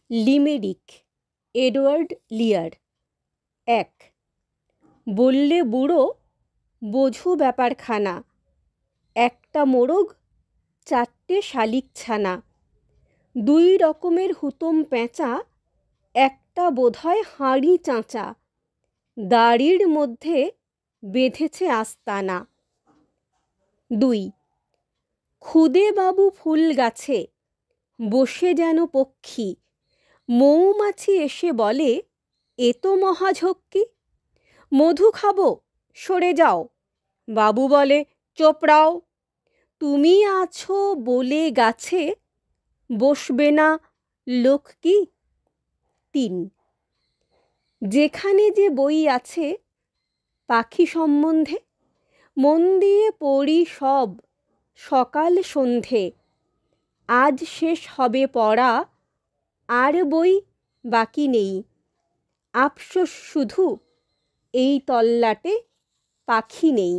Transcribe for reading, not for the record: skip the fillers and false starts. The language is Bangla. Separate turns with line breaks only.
লিমেরিক, এডওয়ার্ড লিয়ার। 1 বললে বুড়ো বোঝো ব্যাপারখানা, একটা মোরগ 4টে শালিক ছানা, 2 রকমের হুতম পেঁচা, একটা বোধহয় হাঁড়ি চাঁচা, দাড়ির মধ্যে বেঁধেছে আস্তানা। 2 খুদে বাবু ফুল গাছে বসে যেন পক্ষী, মৌমাছি এসে বলে এ তো মহাঝক্কি, মধু খাবো সরে যাও, বাবু বলে চোপড়াও, তুমি আছো বলে গাছে বসবে না লোক কি। 3 যেখানে যে বই আছে পাখি সম্বন্ধে, মন দিয়ে পড়ি সব সকাল সন্ধে, আজ শেষ হবে পড়া আর বই বাকি নেই, আফসোস শুধু এই তল্লাটে পাখি নেই।